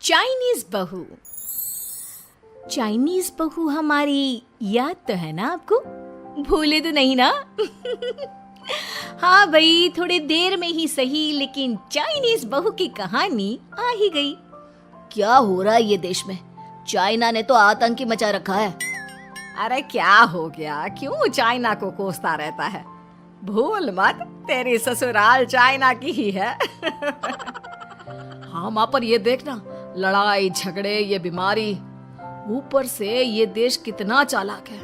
Chinese बहू। Chinese बहू हमारी याद तो है ना आपको? भूले तो नहीं ना? हाँ भाई, थोड़ी देर में ही सही, लेकिन चाइनीज बहू की कहानी आ ही गई। क्या हो रहा है ये देश में? चाइना ने तो आतंक ही मचा रखा है। अरे क्या हो गया? क्यों चाइना को कोसता रहता है? भूल मत, तेरी ससुराल चाइना की ही है। हाँ माँ, पर ये देखना, लड़ाई झगड़े, ये बीमारी, ऊपर से ये देश कितना चालाक है,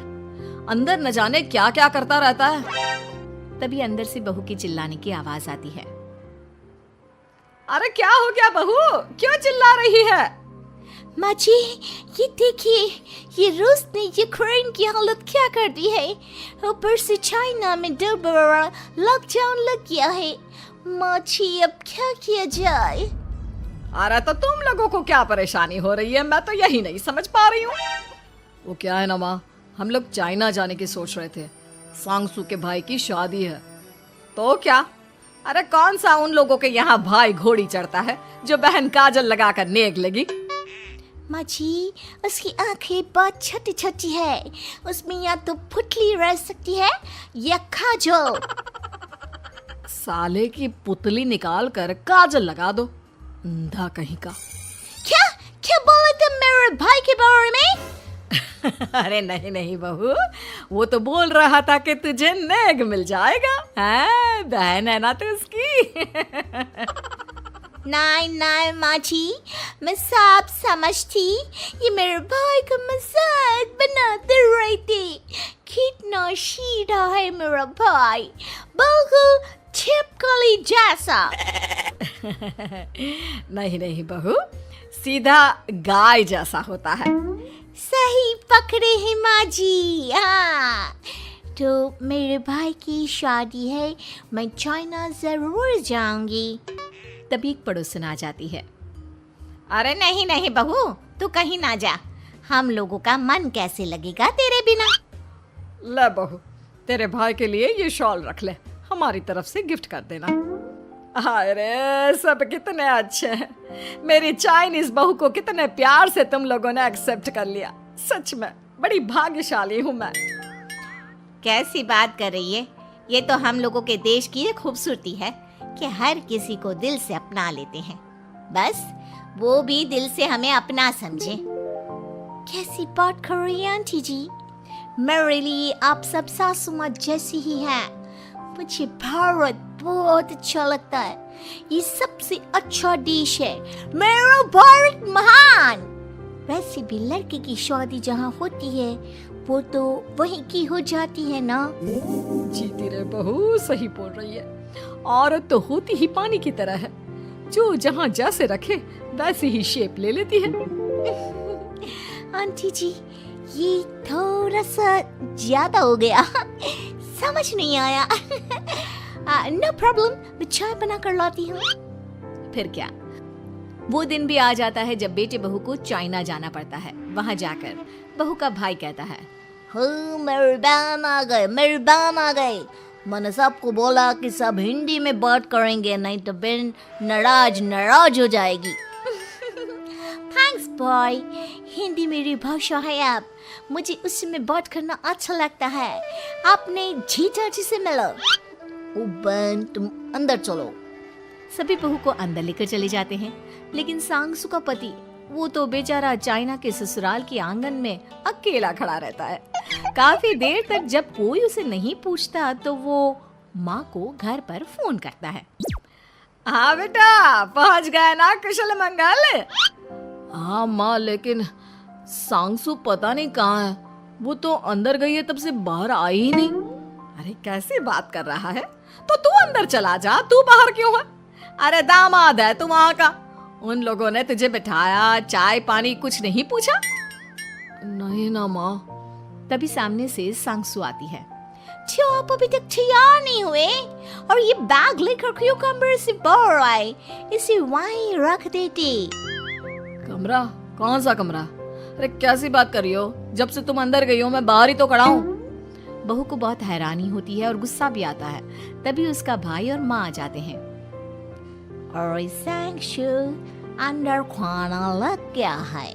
अंदर न जाने क्या क्या करता रहता है। तभी अंदर से बहू की चिल्लाने की आवाज आती है। अरे क्या हो गया बहू, क्यों चिल्ला रही है? माँ जी, ये देखिए, ये रूस ने यूक्रेन की हालत क्या कर दी है। ऊपर से चाइना में डर बड़ा लॉकडाउन लग गया है। माँ जी, अब क्या किया जाए? अरे तो तुम लोगों को क्या परेशानी हो रही है, मैं तो यही नहीं समझ पा रही हूँ। वो क्या है ना माँ, हम लोग चाइना जाने की सोच रहे थे, सांगसू के भाई की शादी है। तो क्या? अरे कौन सा उन लोगों के यहाँ भाई घोड़ी चढ़ता है जो बहन काजल लगाकर नेक लगी? माँ जी, उसकी आंखें बहुत छोटी छोटी है, उसमें या तो पुतली रह सकती है या काजल। साले की पुतली निकाल कर काजल लगा दो, अंधा कहीं का। क्या क्या बोले तुम मेरे भाई के बारे में? अरे नहीं नहीं बहू, वो तो बोल रहा था कि तुझे नेग मिल जाएगा। हैं, बहन है ना तो उसकी। नहीं नहीं माँ जी, मैं सब समझती, ये मेरे भाई का मजाक बनाते रहते। कितना सीधा है मेरा भाई, बिल्कुल छिपकली जैसा। नहीं नहीं बहू, सीधा गाय जैसा होता है। सही पकड़े हैं माँ जी। हाँ, तो मेरे भाई की शादी है, मैं चाइना जरूर जाऊंगी। तभी एक पड़ोसन आ जाती है। अरे नहीं नहीं बहू, तू कहीं ना जा, हम लोगों का मन कैसे लगेगा तेरे बिना। ले बहू, तेरे भाई के लिए ये शॉल रख ले, हमारी तरफ से गिफ्ट कर देना। अरे सब कितने अच्छे हैं, मेरी चाइनीज बहू को कितने प्यार से तुम लोगों ने एक्सेप्ट कर लिया। सच में बड़ी भाग्यशाली हूँ मैं। कैसी बात कर रही है? ये तो हम लोगों के देश की खूबसूरती है कि हर किसी को दिल से अपना लेते हैं, बस वो भी दिल से हमें अपना समझे। कैसी बात कर रही है आंटी जी? मेरे लिए आप सब सासू माँ जैसी ही हैं। मुझे भारत बहुत अच्छा लगता है, ये सबसे अच्छा देश है, मेरा भारत महान। वैसे भी लड़के की शादी जहाँ होती है वो तो वहीं की हो जाती है ना। जीती रे बहू, सही बोल रही है। औरत तो होती ही पानी की तरह है, जो जहाँ जैसे रखे वैसी ही शेप ले लेती है। आंटी जी, ये थोड़ा सा ज्यादा हो गया, समझ नहीं आया। नो प्रॉब्लम, मैं चाय बना कर लाती हूँ। फिर क्या, वो दिन भी आ जाता है जब बेटे बहू को चाइना जाना पड़ता है। वहाँ जाकर बहू का भाई कहता है, मेरे बहन आ गए, मेरे बहन आ गए। मैंने सबको बोला कि सब हिंदी में बात करेंगे, नहीं तो बहन नाराज हो जाएगी। थैंक्स बॉय, हिंदी मेरी भाषा है, आप मुझे उसमें बात करना अच्छा लगता है। आपने जीजा जी से मिलो। ओ बहन, तुम अंदर चलो। सभी बहू को अंदर लेकर चले जाते हैं, लेकिन सांगसू का पति, वो तो बेचारा चाइना के ससुराल के आंगन में अकेला खड़ा रहता है। काफी देर तक जब कोई उसे नहीं पूछता तो वो माँ को घर पर फोन करता है। हाँ बेटा, पहुँच गए ना कुशल मंगल? हाँ माँ, लेकिन सांगसू पता नहीं कहाँ है, वो तो अंदर गई है, तब से बाहर आई ही नहीं। अरे कैसी बात कर रहा है? तो तू अंदर चला जा, तू बाहर क्यों है? अरे दामाद है तू वहाँ का, उन लोगों ने तुझे बिठाया, चाय पानी कुछ नहीं पूछा? नहीं ना माँ। तभी सामने से सांगसू आती है। क्यों आप अभी तक तैयार नहीं हुए? और ये बैग लेकर क्यों कमरे से बाहर आए? इसे वहीं रख देते। कमरा? कौन सा कमरा? अरे कैसी बात कर रही हो? जब से तुम अंदर गई हो मैं बाहर ही तो खड़ा हूँ। बहू को बहुत हैरानी होती है और गुस्सा भी आता है। तभी उसका भाई और माँ आ जाते हैं। और सांगसू, अंदर खाना लग गया है।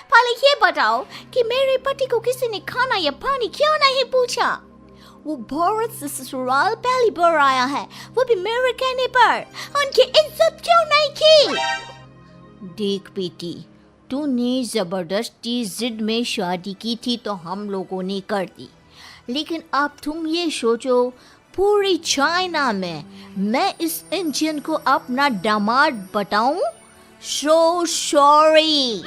पहले ये बताओ कि मेरे पति को किसी ने खाना या पानी क्यों नहीं पूछा? वो भारत से ससुराल पहली बार आया है, वो भी मेरे कहने पर। उनकी इज्जत क्यों नहीं की? देख बेटी, तूने जबरदस्ती जिद में शादी की थी तो हम लोगों ने कर दी, लेकिन अब तुम ये सोचो, पूरी चाइना में मैं इस इंडियन को अपना दामाद बताऊं? So sorry.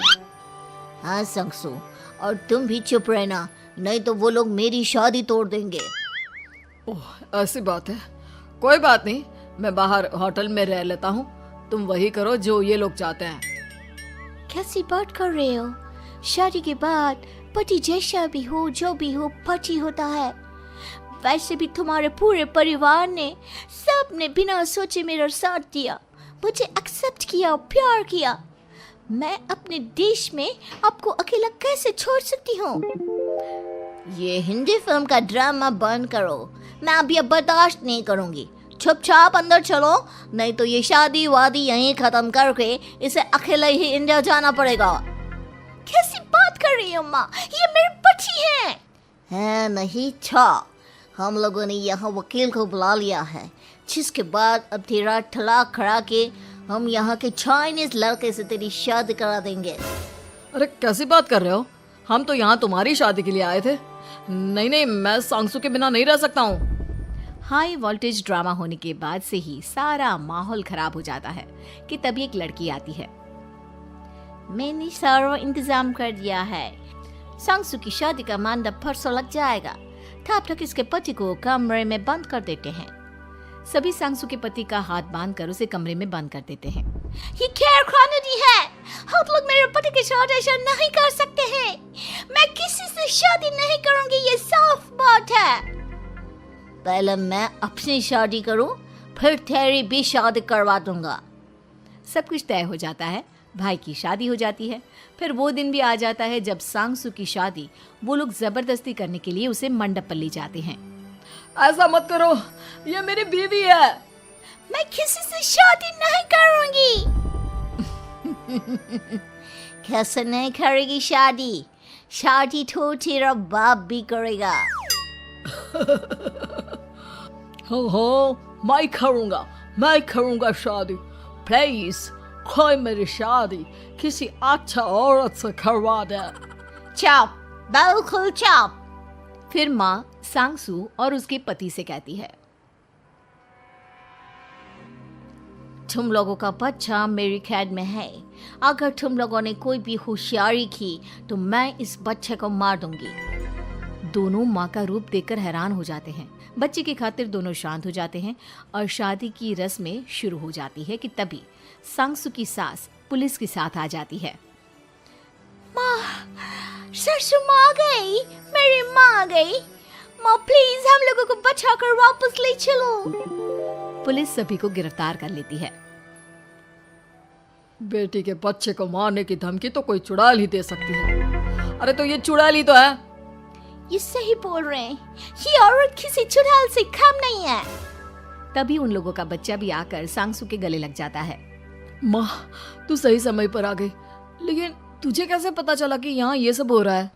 हाँ संगसू, और तुम भी चुप रहना, नहीं तो वो लोग मेरी शादी तोड़ देंगे। ओह, ऐसी बात है। कोई बात नहीं, मैं बाहर होटल में रह लेता हूँ, तुम वही करो जो ये लोग चाहते हैं। कैसी बात कर रहे हो? शादी के बाद पति जैसा भी हो, जो भी हो, पति होता है। वैसे भी तुम्हारे पूरे परिवार ने, सबने बिना सोचे मेरा साथ दिया, मुझे एक्सेप्ट किया, प्यार किया। मैं अपने देश में आपको अकेला कैसे छोड़ सकती हूँ? ये हिंदी फिल्म का ड्रामा बंद करो, मैं अभी अब बर्दाश्त नहीं करूँगी। चुपचाप अंदर चलो, नहीं तो ये शादी वादी यहीं खत्म करके इसे अकेले ही इंडिया जाना पड़ेगा। कैसी बात कर रही हो माँ? ये मेरे पति हैं। नहीं था, हम लोगों ने यहाँ वकील को बुला लिया है, जिसके बाद अब तेरा तलाक करा के हम यहाँ के चाइनीज लड़के से तेरी शादी करा देंगे। अरे कैसी बात कर रहे हो? हम तो यहाँ तुम्हारी शादी के लिए आए थे। नहीं, मैं सांगसू के बिना नहीं रह सकता हूँ। हाई वोल्टेज ड्रामा होने के बाद से ही सारा माहौल खराब हो जाता है कि तभी एक लड़की आती है। मैंने सारा इंतजाम कर दिया है, सांगसू की शादी का मंडप परसों लग जाएगा। तब तक इसके पति को कमरे में बंद कर देते हैं। सभी सांगसू के पति का हाथ बांधकर उसे कमरे में बंद कर देते हैं। ये क्या कानूनी है? आप लोग मेरे पति के साथ ऐसा नहीं कर सकते हैं। मैं किसी से शादी नहीं करूंगी, ये साफ बात है। पहले मैं अपनी शादी करूं, फिर तेरी भी शादी करवा दूंगा। सब कुछ तय हो जाता है, भाई की शादी हो जाती है। फिर वो दिन भी आ जाता है जब सांगसू की शादी वो लोग जबरदस्ती करने के लिए उसे मंडप पर ले जाते हैं। ऐसा मत करो, ये मेरी बीवी है। मैं किसी से शादी नहीं करूंगी। कैसे नहीं करेगी शादी? शादी तो तेरा बाप भी करेगा। हो, मैं करूंगा शादी। प्लीज कोई मेरी शादी किसी अच्छा औरत से करवा दे। चुप, बिल्कुल चुप। फिर माँ सांगसू और उसके पति से कहती है, तुम लोगों का बच्चा मेरी कैद में है। अगर तुम लोगों ने कोई भी होशियारी की तो मैं इस बच्चे को मार दूंगी। दोनों माँ का रूप देखकर हैरान हो जाते हैं। बच्चे की खातिर दोनों शांत हो जाते हैं और शादी की रस्में शुरू हो जाती है कि तभी सांगसू की सास पुलिस के साथ आ जाती है। माँ, सरसू माँ आ गई, मेरी माँ आ गई। माँ प्लीज हम लोगों को बचाकर वापस ले चलो। पुलिस सभी को गिरफ्तार कर लेती है। बेटी के बच्चे को मारने की धमकी तो कोई चुड़ैल ही दे सकती है। अरे तो ये चुड़ैल ही तो है। ये सही बोल रहे हैं, ये औरत किसी चुड़ैल से कम नहीं है। तभी उन लोगों का बच्चा भी आकर सांगसू के गले लग जाता है। माँ, तू सही समय पर आ गई, लेकिन तुझे कैसे पता चला कि यहाँ ये सब हो रहा है?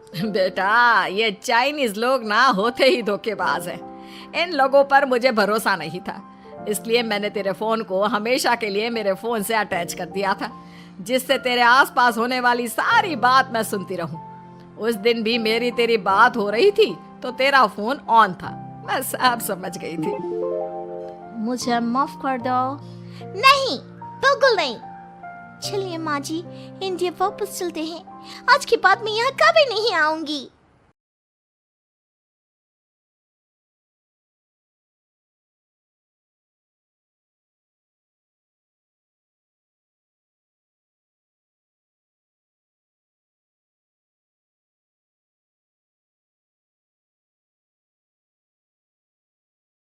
बेटा, ये चाइनीज लोग ना होते ही धोखेबाज हैं। इन लोगों पर मुझे भरोसा नहीं था, इसलिए मैंने तेरे फोन को हमेशा के लिए मेरे फोन से अटैच कर दिया था, जिससे तेरे आसपास होने वाली सारी बात मैं सुनती रहूं। उस दिन भी मेरी तेरी बात हो रही थी तो तेरा फोन ऑन था, मैं सब समझ गई थी। मुझे माफ कर दो। नहीं, बिल्कुल नहीं। चलिए माँ जी, इंडिया वापस चलते हैं। आज के बाद मैं यहाँ कभी नहीं आऊंगी।